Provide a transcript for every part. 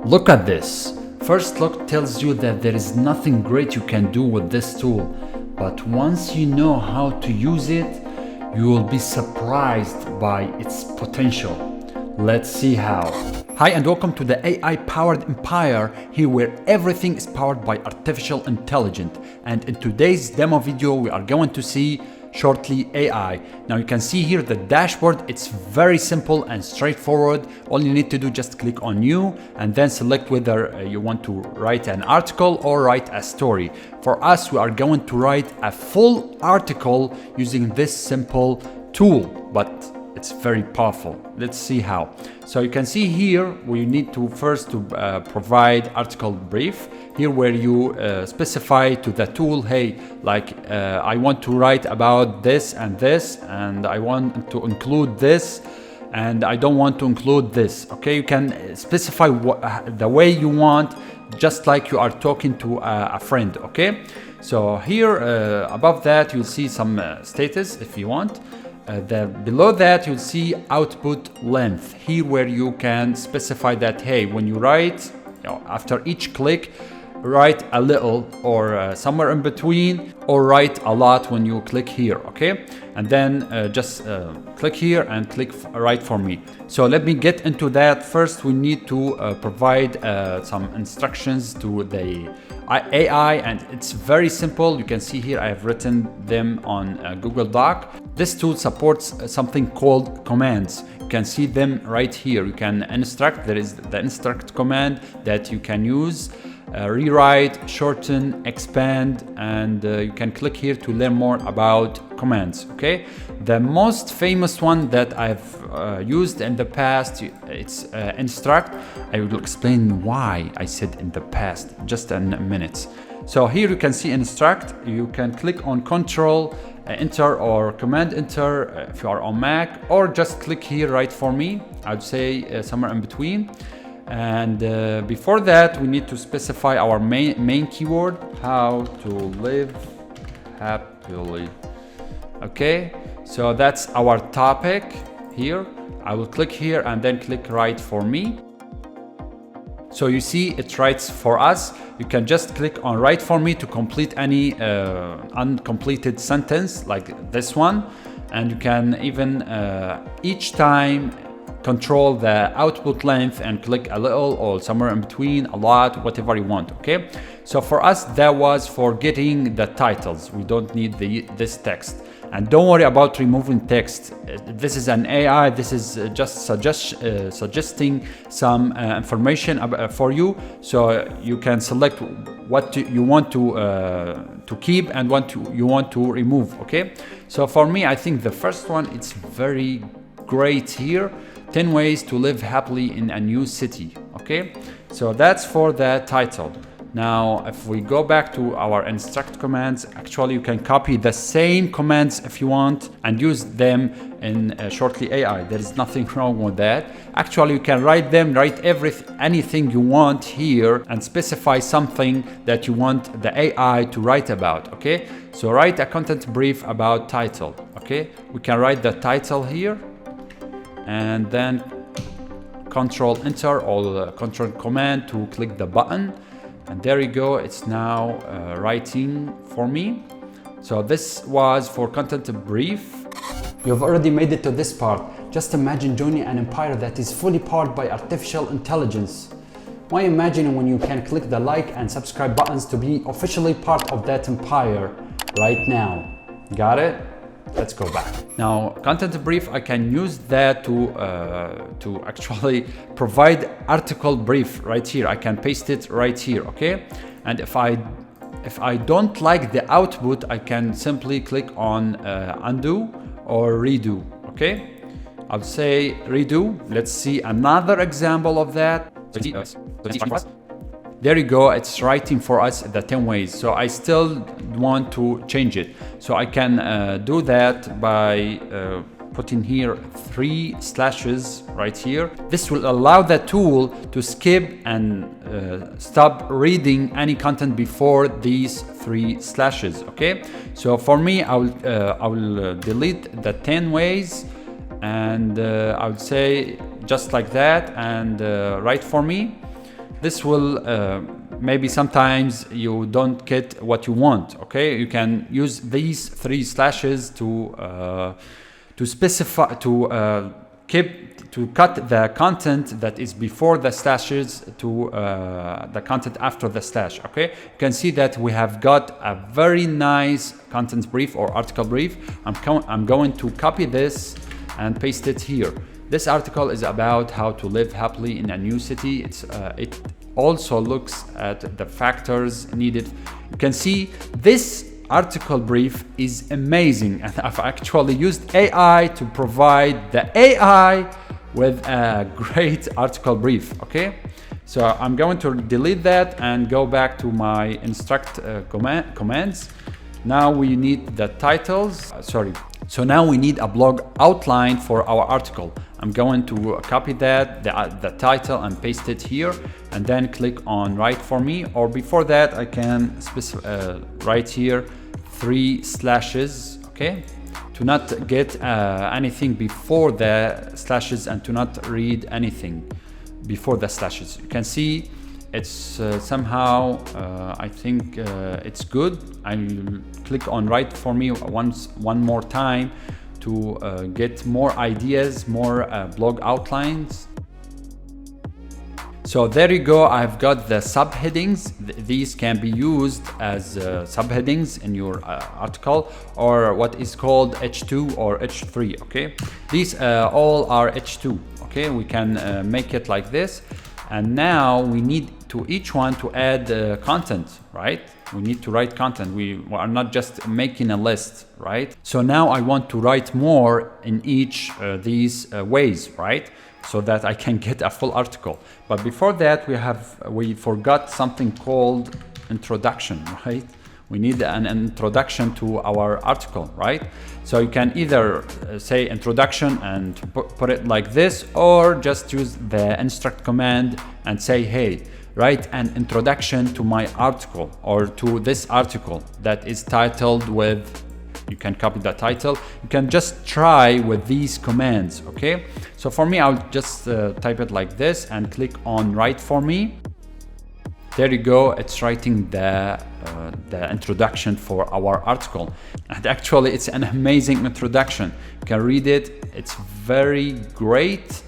Look at this. First look tells you that there is nothing great you can do with this tool, but once you know how to use it, you will be surprised by its potential. Let's see how. Hi and welcome to the AI powered empire, here where everything is powered by artificial intelligence. And in today's demo video, we are going to see Shortly AI. Now you can see here the dashboard. It's very simple and straightforward. All you need to do, just click on new and then select whether you want to write an article or write a story. For us, we are going to write a full article using this simple tool, but it's very powerful. Let's see how. So you can see here we need to first provide article brief, here where you specify to the tool, hey, like I want to write about this, and I want to include this, and I don't want to include this. Okay, you can specify the way you want, just like you are talking to a friend. Okay, so here above that you'll see some status if you want. Below that you'll see output length, here where you can specify that, hey, when you write, after each click, write a little or somewhere in between, or write a lot when you click here. Okay, and then just click here and click write for me. So let me get into that. First we need to provide some instructions to the AI, and it's very simple. You can see here I have written them on Google Doc. This tool supports something called commands. You can see them right here. You can instruct. There is the instruct command that you can use. Rewrite, shorten, expand, and you can click here to learn more about commands. Okay, the most famous one that I've used in the past, it's instruct. I will explain why I said in the past just in a minute. So here you can see instruct. You can click on Control Enter or Command Enter if you are on Mac, or just click here write for me. I'd say somewhere in between. And before that we need to specify our main keyword, how to live happily. Okay, so that's our topic here. I will click here and then click write for me. So you see it writes for us. You can just click on write for me to complete any uncompleted sentence like this one, and you can even each time control the output length and click a little or somewhere in between, a lot, whatever you want. Okay, so for us that was for getting the titles. We don't need this text, and don't worry about removing text. This is an AI. This is just suggesting some information for you, so you can select what you want to keep and what you want to remove. Okay, so for me, I think the first one, it's very great here. 10 ways to live happily in a new city. Okay, so that's for the title. Now if we go back to our instruct commands, actually you can copy the same commands if you want and use them in Shortly AI. There is nothing wrong with that. Actually you can write anything you want here and specify something that you want the AI to write about. Okay, so write a content brief about title. Okay, we can write the title here and then Control Enter or Control Command to click the button, and there you go. It's now writing for me. So this was for content brief. You've already made it to this part. Just imagine joining an empire that is fully powered by artificial intelligence. Why imagine when you can click the like and subscribe buttons to be officially part of that empire right now. Got it? Let's go back. Now, content brief, I can use that to actually provide article brief right here. I can paste it right here. Okay, and if I don't like the output, I can simply click on undo or redo. Okay, I'll say redo. Let's see another example of that. There you go, it's writing for us the 10 ways. So I still want to change it. So I can do that by putting here 3 slashes right here. This will allow the tool to skip and stop reading any content before these 3 slashes. Okay, so for me, I will delete the 10 ways, and I would say just like that, and write for me. This will maybe sometimes you don't get what you want. Okay, you can use these 3 slashes to specify, to cut the content that is before the slashes to the content after the slash. Okay, you can see that we have got a very nice content brief or article brief. I'm going to copy this and paste it here. This article is about how to live happily in a new city. It also looks at the factors needed. You can see this article brief is amazing, and I've actually used AI to provide the AI with a great article brief. Okay, so I'm going to delete that and go back to my instruct commands. Now we need the titles. So now we need a blog outline for our article. I'm going to copy that, the title, and paste it here, and then click on write for me. Or before that, I can write here 3 slashes, okay, to not get anything before the slashes and to not read anything before the slashes. You can see it's somehow I think it's good. I'll click on write for me one more time to get more ideas, more blog outlines. So there you go, I've got the subheadings. These can be used as subheadings in your article, or what is called H2 or H3, okay? These all are H2, okay? We can make it like this. And now we need to each one to add content, right? We need to write content. We are not just making a list, right? So now I want to write more in each these ways, right? So that I can get a full article. But before that, we forgot something called introduction, right? We need an introduction to our article, right? So you can either say introduction and put it like this, or just use the instruct command and say, hey, write an introduction to my article, or to this article that is titled with, you can copy the title. You can just try with these commands, okay? So for me, I'll just type it like this and click on write for me. There you go, it's writing the introduction for our article. And actually it's an amazing introduction. You can read it, it's very great.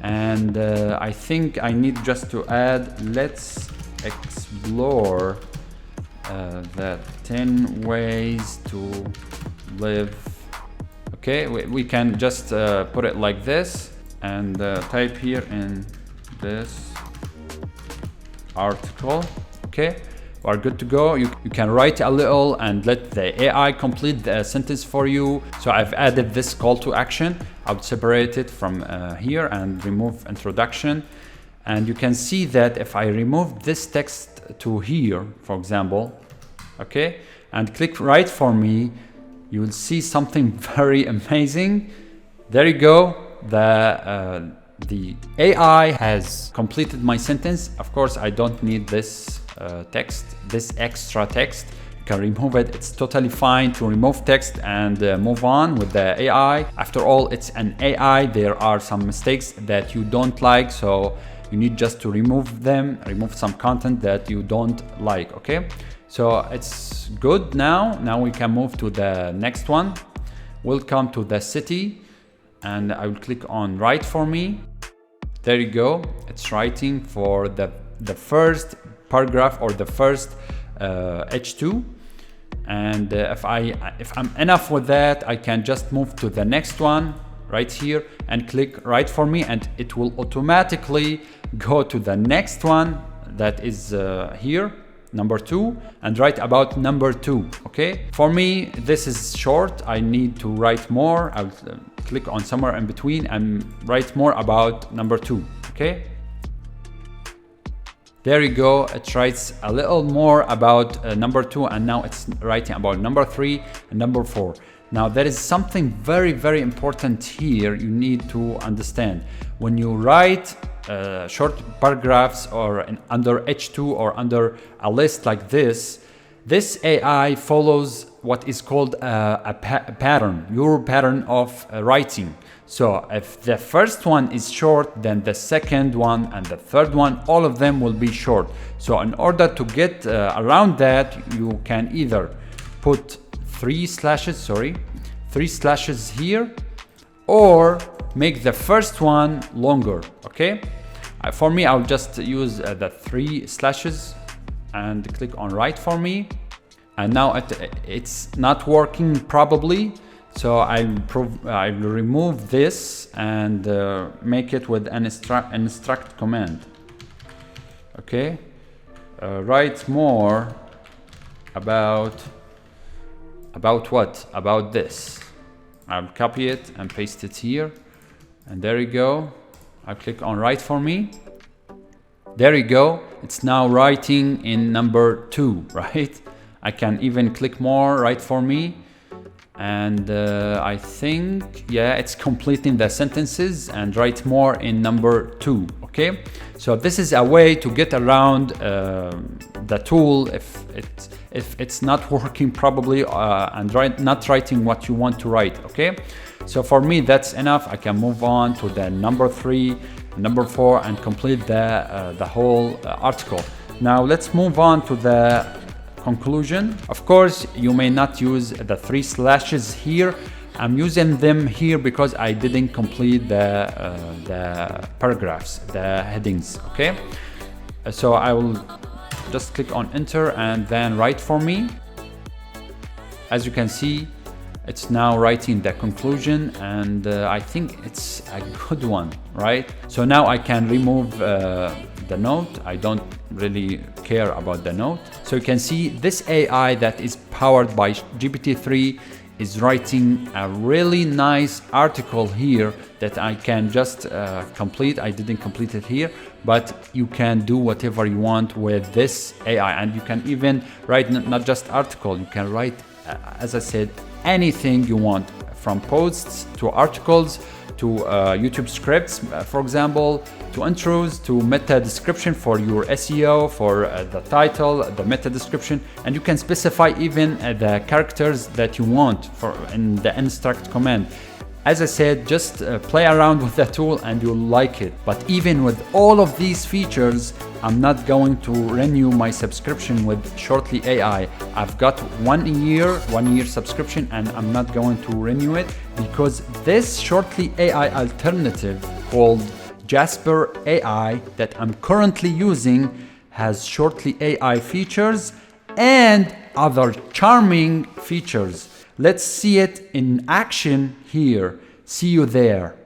And I think I need just to add, let's explore the 10 ways to live. Okay, we can just put it like this and type here in this article. Okay, we're good to go. You can write a little and let the AI complete the sentence for you. So I've added this call to action. I would separate it from here and remove introduction. And you can see that if I remove this text to here, for example, okay, and click write for me, you will see something very amazing. There you go. The AI has completed my sentence. Of course, I don't need this text, this extra text. You can remove it. It's totally fine to remove text and move on with the AI. After all, it's an AI. There are some mistakes that you don't like, so you need just to remove them, remove some content that you don't like, okay? So it's good now. Now we can move to the next one. Welcome to the city. And I will click on write for me. There you go. It's writing for the first paragraph or the first H2. And if I'm enough with that, I can just move to the next one right here and click write for me, and it will automatically go to the next one that is here, number 2, and write about number 2. Okay, for me this is short. I need to write more. I'll click on somewhere in between and write more about number 2. Okay, there you go. It writes a little more about number 2, and now it's writing about number 3 and number 4. Now there is something very, very important here you need to understand. When you write short paragraphs or under H2 or under a list like this, this AI follows what is called a pattern, your pattern of writing. So if the first one is short, then the second one and the third one, all of them will be short. So in order to get around that, you can either put three slashes here, or make the first one longer. Okay, for me, I'll just use the 3 slashes and click on write for me. And now it's not working probably, so I remove this and make it with an instruct command. Okay, write more about what? About this. I'll copy it and paste it here, and there you go. I'll click on write for me. There you go. It's now writing in number 2, right? I can even click more, write for me, and I think, yeah, it's completing the sentences and write more in number 2. Okay, so this is a way to get around the tool if it's not working probably and not writing what you want to write. Okay, so for me that's enough. I can move on to the number 3, number 4, and complete the whole article. Now let's move on to the conclusion. Of course, you may not use the 3 slashes here. I'm using them here because I didn't complete the paragraphs, the headings. Okay, so I will just click on enter and then write for me. As you can see, it's now writing the conclusion, and I think it's a good one, right? So now I can remove the note. I don't really care about the note. So you can see this AI that is powered by GPT-3 is writing a really nice article here that I can just complete. I didn't complete it here, but you can do whatever you want with this AI, and you can even write not just article, you can write, as I said, anything you want, from posts to articles to YouTube scripts, for example, to intros, to meta description for your SEO, for the title, the meta description, and you can specify even the characters that you want in the instruct command. As I said, just play around with the tool and you'll like it. But even with all of these features, I'm not going to renew my subscription with Shortly AI. I've got 1 year subscription, and I'm not going to renew it because this Shortly AI alternative called Jasper AI that I'm currently using has Shortly AI features and other charming features. Let's see it in action here. See you there.